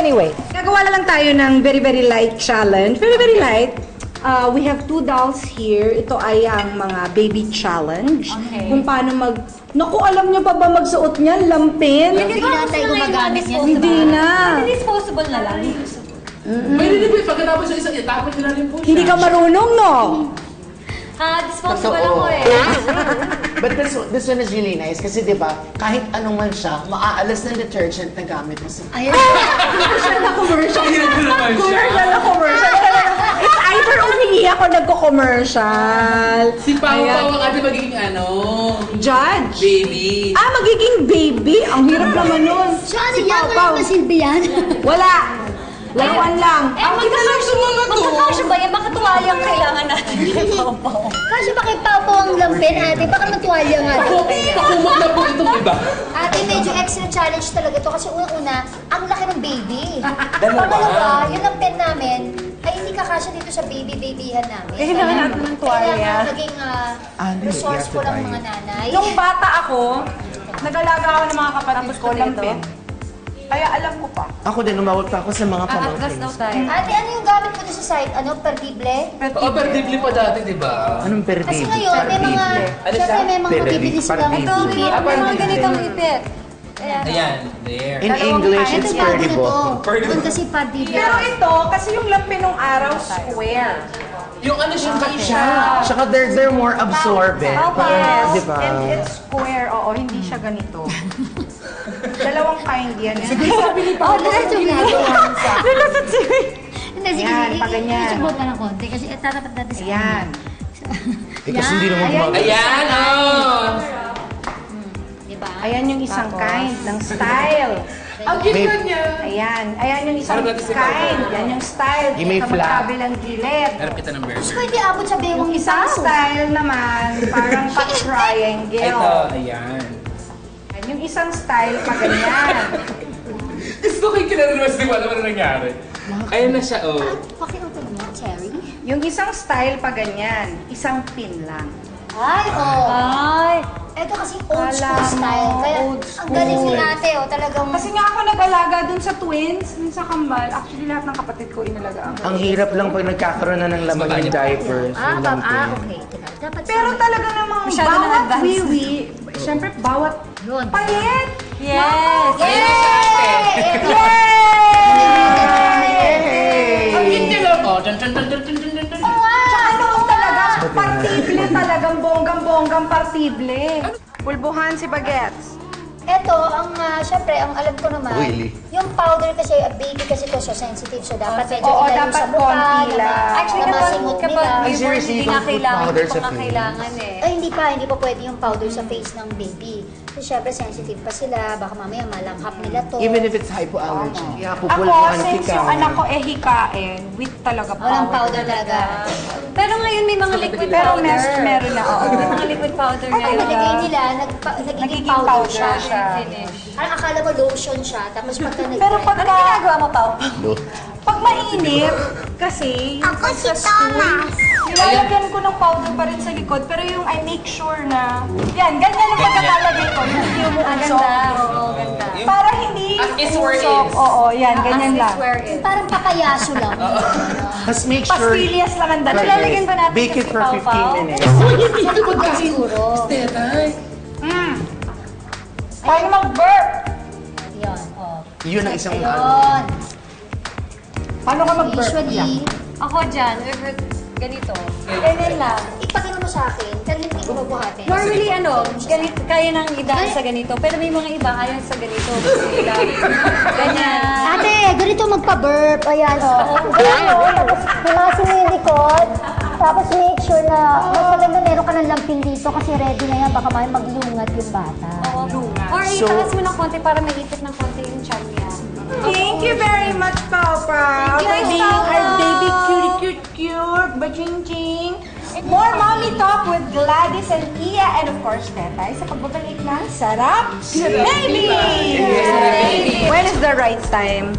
anyway, nagawa na lang tayo ng very, very light challenge. Very, very light. We have 2 dolls here. Ito ay ang mga baby challenge. Okay. Kung paano mag... Naku, alam niyo pa ba magsuot niyan? Lampin? Hindi ba tayo gumagamit niyan? Hindi na. Disposable na lang. Pwede din po, pagkatapos sa isang itapon nila rin po siya. Hindi ka marunong, no? Disposable ako eh. But this one is really nice kasi di ba kahit anong man siya, maaalas ng detergent na gamit mo sa... Ayun. Commercial na commercial. Ayun na naman siya. Commercial na commercial. It's either umihi ako nagko-commercial. Si Pao ang ate magiging ano? Judge. Baby. Magiging baby? Ang hirap naman nun. Ano yan? Wala masilbi yan? Wala. Laruan lang. Magkakasya ba yan? Baka tuwalya ang kailangan natin. Kasi bakit Pao ang lampin, ate? Baka matuwalya nga. Pakumot na po itong iba. Ate, medyo extra challenge talaga to kasi unang-una, ang laki ng baby. Pangalawa, yung lampin namin, ay hindi kakasya dito sa baby-babyhan namin. Kailangan natin ng tuwalya. Kailangan maging resourceful ang mga nanay. Nung bata ako, nag-alaga ako ng mga kapatid ko, lampin. Kaya alam ko pa. Ako din, umawag pa ako sa mga Atlas daw pamangkin. tayo. Ate, ano yung gamit mo doon sa site? Ano, perdible? Oo, per deeply pa dati, di ba? Anong Kasi perdible? ngayon, may mga, syempre may mga Perdible. bibili silang Perdible. Ito, ipit. may mga ganitong ipit. Ayan, there. In English, Ito it's bago na to. perdible. Doon kasi perdible. Pero ito, kasi yung lampin nung araw, square. Yung ano siya, Tsaka they're more absorbent. Parang, di ba? And it's square, oo, hindi siya ganito. Dalawang kind yan. Sabi ni Pao, diretso ginagawa sa... Lulusot si Hindi, sige, Ayan, sige. pag ganyan. Subukan ka ng konti kasi tatapat natin sa Ayan. Eh, kasi hindi naman gumagana. Ayan, oh! Diba? Ayan yung isang kind ng style. Ang ganda niya. Ayan. Ayan yung isang Ano natin si kind. Papa? Yan yung style. Yung may Sa flat. magkabilang gilid. Harap kita ng burger. Pwede abot sa bewang Yung isang style naman, parang pa-triangle. Ito, ayan. Yan, yung isang style pa ganyan. Gusto ko yung kinaranawas, di ba naman nangyari? Ayan na siya, oh. Pakiutog mo, Cherry. Yung isang style pa ganyan, isang pin lang. Ay, oh. Ay! Ito kasi old school Alam mo, style. Kaya old ang galing ni school. ate, oh. Talagang... Kasi nga ako nag-alaga dun sa twins, dun sa kambal. Actually, lahat ng kapatid ko inalagaan ko. Ang hirap lang pag nagkakaroon na ng laman yung diapers. yung lampin. okay. Teka, dapat Pero talaga namang Masyado na bawat advanced. wiwi, syempre bawat Yun. palit. Yes! Yay! Ang ganda lang, oh. Dun, dun, dun, dun, dun, dun, dun, dun. Tsaka noon talaga, partible talagang bonggang-bonggang partible. Pulbuhan si Bagets. Ito, syempre, ang alam ko naman, Really? yung powder kasi, baby kasi to, so sensitive, so dapat medyo Oo, ilayo dapat sa mukha, konti lang. Actually, na masingot kapag nila. Ay, newborn, seriously, hindi don't na put kailangan, powder sa pa face. kailangan eh. Ay, hindi pa pwede yung powder sa face ng baby. Kasi syempre, sensitive pa sila, baka mamaya malanghap nila to. Even if it's hypoallergy. Yeah, Ako, pupulbuhan since ka. yung anak ko hikain, with talaga Walang powder talaga. Pero ngayon may mga liquid Pero powder. meron na, oo. May mga liquid powder Ay, na kung yun. nilagay nila, nagiging Nagiging powder powder siya. siya. Parang akala mo lotion siya, tapos pagka Pero pag Ano ginagawa mo, Pao? Pag mainit, kasi Ako si Thomas! nilalagyan ko ng powder pa rin sa likod, pero yung I make sure na, yan, ganyan ang pagkakalagay ko, hindi Ang umuusok. ganda, oo, ganda. Para hindi As is where umusok. is. Oo, yan, ganyan As lang. is where is. Parang papayaso lang. Mas make sure... Pastillas lang ang dala. Correct. Lalagyan ba natin Bake sa it for sipaw-paw? 15 minutes. Ito magkasin. Siguro. Tetay. Paano mag-burp? Yan, oh. Yun ang isang Ayun. Paano ka mag-burp? Usually, Ako dyan, ganito. Ganyan lang. ipakita mo sa akin, kasi hindi ko mabuhatin. Normally, ganito, kaya nang idaan sa ganito. Pero may mga iba ayaw sa ganito. Gusto nila. Ganyan. Ate, ganito magpa-burp. Ayan, oh. Ayan, oh. Tapos, himasin mo yung likod. Tapos, make sure na mas maganda meron ka ng lampin dito kasi ready na yan. Baka may maglungat yung bata. Or itaas mo ng konti para maipit ng konti yung chan niya. Thank you very much, Papa. Thank you, For being Papa. our baby cute, baching-ching. More mommy talk with Gladys and Iya, and of course, Tetay, sa pagbabalik ng Sarap Baby! When is the right time?